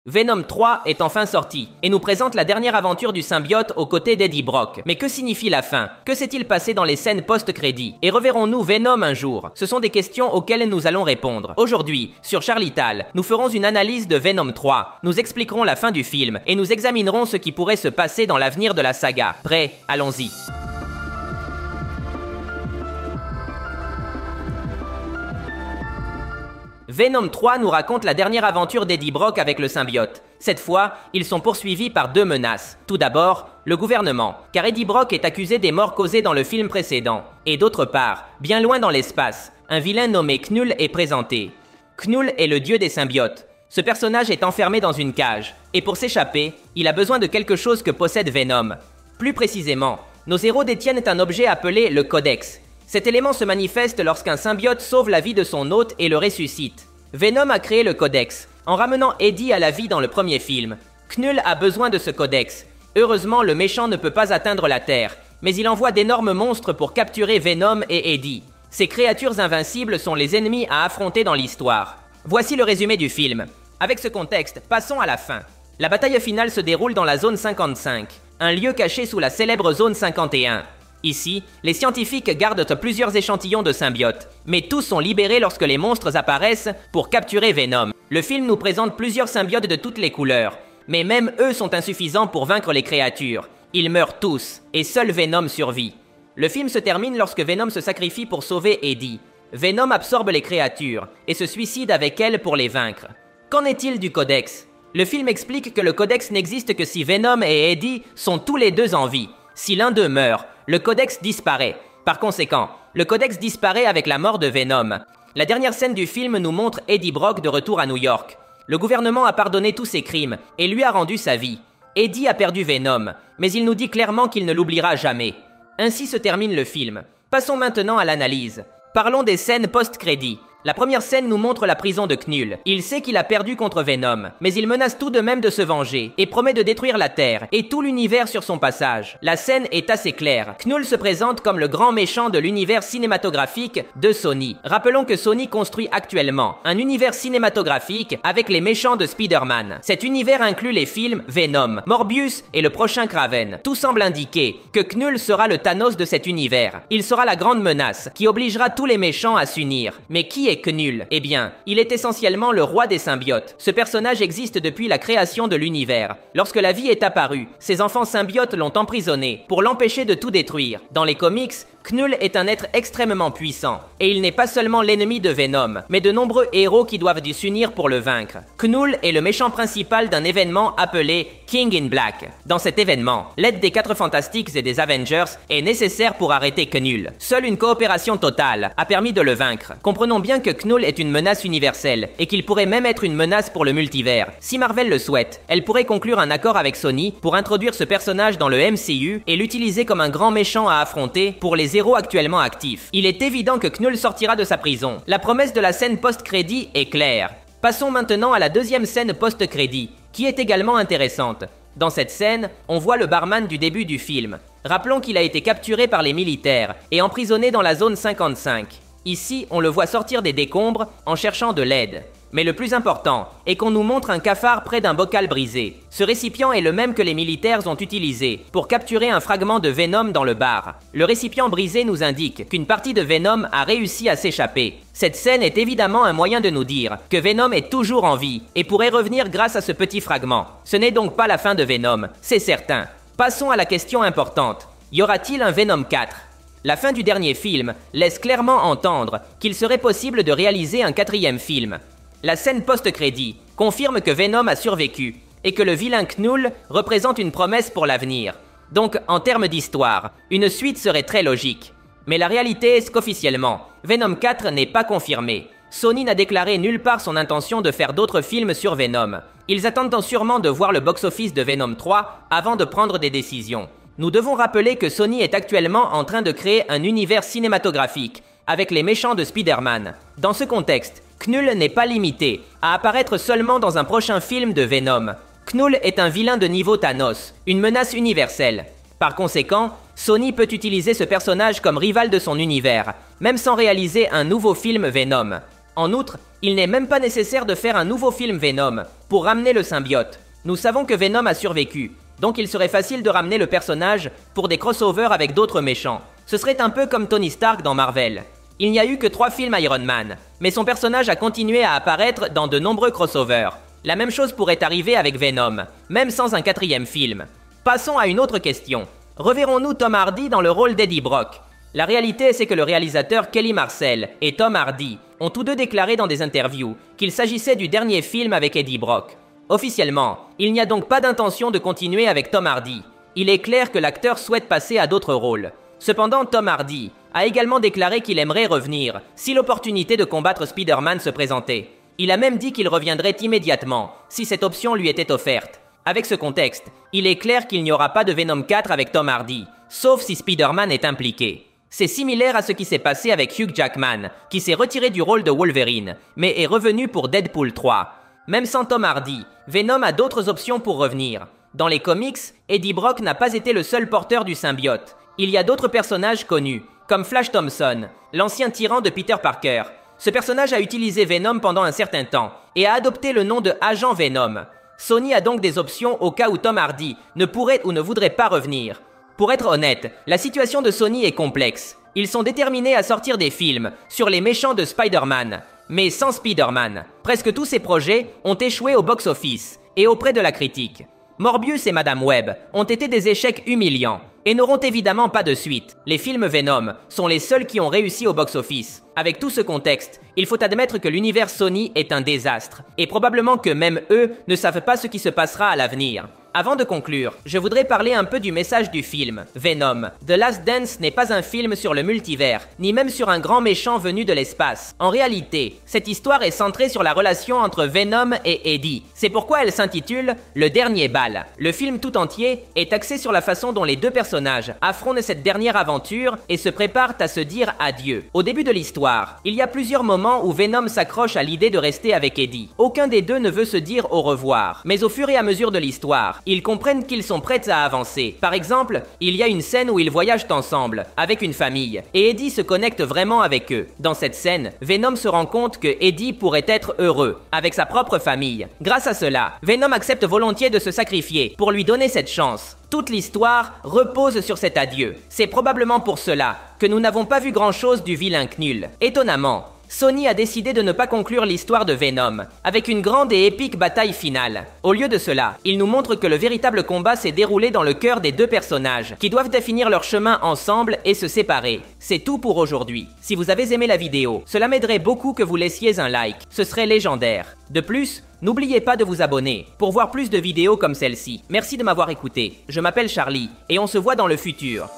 Venom 3 est enfin sorti, et nous présente la dernière aventure du symbiote aux côtés d'Eddie Brock. Mais que signifie la fin? Que s'est-il passé dans les scènes post-crédit? Et reverrons-nous Venom un jour? Ce sont des questions auxquelles nous allons répondre. Aujourd'hui, sur Charlital, nous ferons une analyse de Venom 3, nous expliquerons la fin du film, et nous examinerons ce qui pourrait se passer dans l'avenir de la saga. Prêt? Allons-y. Venom 3 nous raconte la dernière aventure d'Eddie Brock avec le symbiote. Cette fois, ils sont poursuivis par deux menaces. Tout d'abord, le gouvernement, car Eddie Brock est accusé des morts causées dans le film précédent. Et d'autre part, bien loin dans l'espace, un vilain nommé Knull est présenté. Knull est le dieu des symbiotes. Ce personnage est enfermé dans une cage, et pour s'échapper, il a besoin de quelque chose que possède Venom. Plus précisément, nos héros détiennent un objet appelé le Codex. Cet élément se manifeste lorsqu'un symbiote sauve la vie de son hôte et le ressuscite. Venom a créé le Codex, en ramenant Eddie à la vie dans le premier film. Knull a besoin de ce Codex. Heureusement, le méchant ne peut pas atteindre la Terre, mais il envoie d'énormes monstres pour capturer Venom et Eddie. Ces créatures invincibles sont les ennemis à affronter dans l'histoire. Voici le résumé du film. Avec ce contexte, passons à la fin. La bataille finale se déroule dans la zone 55, un lieu caché sous la célèbre zone 51. Ici, les scientifiques gardent plusieurs échantillons de symbiotes, mais tous sont libérés lorsque les monstres apparaissent pour capturer Venom. Le film nous présente plusieurs symbiotes de toutes les couleurs, mais même eux sont insuffisants pour vaincre les créatures. Ils meurent tous, et seul Venom survit. Le film se termine lorsque Venom se sacrifie pour sauver Eddie. Venom absorbe les créatures, et se suicide avec elles pour les vaincre. Qu'en est-il du Codex? Le film explique que le Codex n'existe que si Venom et Eddie sont tous les deux en vie. Si l'un d'eux meurt, le Codex disparaît. Par conséquent, le Codex disparaît avec la mort de Venom. La dernière scène du film nous montre Eddie Brock de retour à New York. Le gouvernement a pardonné tous ses crimes et lui a rendu sa vie. Eddie a perdu Venom, mais il nous dit clairement qu'il ne l'oubliera jamais. Ainsi se termine le film. Passons maintenant à l'analyse. Parlons des scènes post-crédit. La première scène nous montre la prison de Knull. Il sait qu'il a perdu contre Venom, mais il menace tout de même de se venger et promet de détruire la Terre et tout l'univers sur son passage. La scène est assez claire. Knull se présente comme le grand méchant de l'univers cinématographique de Sony. Rappelons que Sony construit actuellement un univers cinématographique avec les méchants de Spider-Man. Cet univers inclut les films Venom, Morbius et le prochain Kraven. Tout semble indiquer que Knull sera le Thanos de cet univers. Il sera la grande menace qui obligera tous les méchants à s'unir. Mais qui est Knull? Eh bien, il est essentiellement le roi des symbiotes. Ce personnage existe depuis la création de l'univers. Lorsque la vie est apparue, ses enfants symbiotes l'ont emprisonné pour l'empêcher de tout détruire. Dans les comics, Knull est un être extrêmement puissant, et il n'est pas seulement l'ennemi de Venom, mais de nombreux héros qui doivent s'unir pour le vaincre. Knull est le méchant principal d'un événement appelé King in Black. Dans cet événement, l'aide des 4 Fantastiques et des Avengers est nécessaire pour arrêter Knull. Seule une coopération totale a permis de le vaincre. Comprenons bien que Knull est une menace universelle, et qu'il pourrait même être une menace pour le multivers. Si Marvel le souhaite, elle pourrait conclure un accord avec Sony pour introduire ce personnage dans le MCU et l'utiliser comme un grand méchant à affronter pour les héros actuellement actifs. Il est évident que Knull sortira de sa prison. La promesse de la scène post-crédit est claire. Passons maintenant à la deuxième scène post-crédit, qui est également intéressante. Dans cette scène, on voit le barman du début du film. Rappelons qu'il a été capturé par les militaires et emprisonné dans la zone 55. Ici, on le voit sortir des décombres en cherchant de l'aide. Mais le plus important est qu'on nous montre un cafard près d'un bocal brisé. Ce récipient est le même que les militaires ont utilisé pour capturer un fragment de Venom dans le bar. Le récipient brisé nous indique qu'une partie de Venom a réussi à s'échapper. Cette scène est évidemment un moyen de nous dire que Venom est toujours en vie et pourrait revenir grâce à ce petit fragment. Ce n'est donc pas la fin de Venom, c'est certain. Passons à la question importante. Y aura-t-il un Venom 4 ? La fin du dernier film laisse clairement entendre qu'il serait possible de réaliser un 4e film. La scène post-crédit confirme que Venom a survécu et que le vilain Knull représente une promesse pour l'avenir. Donc, en termes d'histoire, une suite serait très logique. Mais la réalité est qu'officiellement, Venom 4 n'est pas confirmé. Sony n'a déclaré nulle part son intention de faire d'autres films sur Venom. Ils attendent sûrement de voir le box-office de Venom 3 avant de prendre des décisions. Nous devons rappeler que Sony est actuellement en train de créer un univers cinématographique avec les méchants de Spider-Man. Dans ce contexte, Knull n'est pas limité à apparaître seulement dans un prochain film de Venom. Knull est un vilain de niveau Thanos, une menace universelle. Par conséquent, Sony peut utiliser ce personnage comme rival de son univers, même sans réaliser un nouveau film Venom. En outre, il n'est même pas nécessaire de faire un nouveau film Venom pour ramener le symbiote. Nous savons que Venom a survécu, donc il serait facile de ramener le personnage pour des crossovers avec d'autres méchants. Ce serait un peu comme Tony Stark dans Marvel. Il n'y a eu que 3 films Iron Man, mais son personnage a continué à apparaître dans de nombreux crossovers. La même chose pourrait arriver avec Venom, même sans un 4e film. Passons à une autre question. Reverrons-nous Tom Hardy dans le rôle d'Eddie Brock? La réalité, c'est que le réalisateur Kelly Marcel et Tom Hardy ont tous deux déclaré dans des interviews qu'il s'agissait du dernier film avec Eddie Brock. Officiellement, il n'y a donc pas d'intention de continuer avec Tom Hardy. Il est clair que l'acteur souhaite passer à d'autres rôles. Cependant, Tom Hardy a également déclaré qu'il aimerait revenir si l'opportunité de combattre Spider-Man se présentait. Il a même dit qu'il reviendrait immédiatement si cette option lui était offerte. Avec ce contexte, il est clair qu'il n'y aura pas de Venom 4 avec Tom Hardy, sauf si Spider-Man est impliqué. C'est similaire à ce qui s'est passé avec Hugh Jackman, qui s'est retiré du rôle de Wolverine, mais est revenu pour Deadpool 3. Même sans Tom Hardy, Venom a d'autres options pour revenir. Dans les comics, Eddie Brock n'a pas été le seul porteur du symbiote. Il y a d'autres personnages connus, comme Flash Thompson, l'ancien tyran de Peter Parker. Ce personnage a utilisé Venom pendant un certain temps, et a adopté le nom de Agent Venom. Sony a donc des options au cas où Tom Hardy ne pourrait ou ne voudrait pas revenir. Pour être honnête, la situation de Sony est complexe. Ils sont déterminés à sortir des films sur les méchants de Spider-Man, mais sans Spider-Man. Presque tous ces projets ont échoué au box-office et auprès de la critique. Morbius et Madame Web ont été des échecs humiliants et n'auront évidemment pas de suite. Les films Venom sont les seuls qui ont réussi au box-office. Avec tout ce contexte, il faut admettre que l'univers Sony est un désastre, et probablement que même eux ne savent pas ce qui se passera à l'avenir. Avant de conclure, je voudrais parler un peu du message du film, Venom. The Last Dance n'est pas un film sur le multivers, ni même sur un grand méchant venu de l'espace. En réalité, cette histoire est centrée sur la relation entre Venom et Eddie. C'est pourquoi elle s'intitule Le Dernier Bal. Le film tout entier est axé sur la façon dont les deux personnages affrontent cette dernière aventure et se préparent à se dire adieu. Au début de l'histoire, il y a plusieurs moments où Venom s'accroche à l'idée de rester avec Eddie. Aucun des deux ne veut se dire au revoir, mais au fur et à mesure de l'histoire, ils comprennent qu'ils sont prêts à avancer. Par exemple, il y a une scène où ils voyagent ensemble, avec une famille, et Eddie se connecte vraiment avec eux. Dans cette scène, Venom se rend compte que Eddie pourrait être heureux, avec sa propre famille. Grâce à cela, Venom accepte volontiers de se sacrifier pour lui donner cette chance. Toute l'histoire repose sur cet adieu. C'est probablement pour cela que nous n'avons pas vu grand-chose du vilain Knull. Étonnamment, Sony a décidé de ne pas conclure l'histoire de Venom, avec une grande et épique bataille finale. Au lieu de cela, il nous montre que le véritable combat s'est déroulé dans le cœur des deux personnages, qui doivent définir leur chemin ensemble et se séparer. C'est tout pour aujourd'hui. Si vous avez aimé la vidéo, cela m'aiderait beaucoup que vous laissiez un like, ce serait légendaire. De plus, n'oubliez pas de vous abonner pour voir plus de vidéos comme celle-ci. Merci de m'avoir écouté, je m'appelle Charlie, et on se voit dans le futur.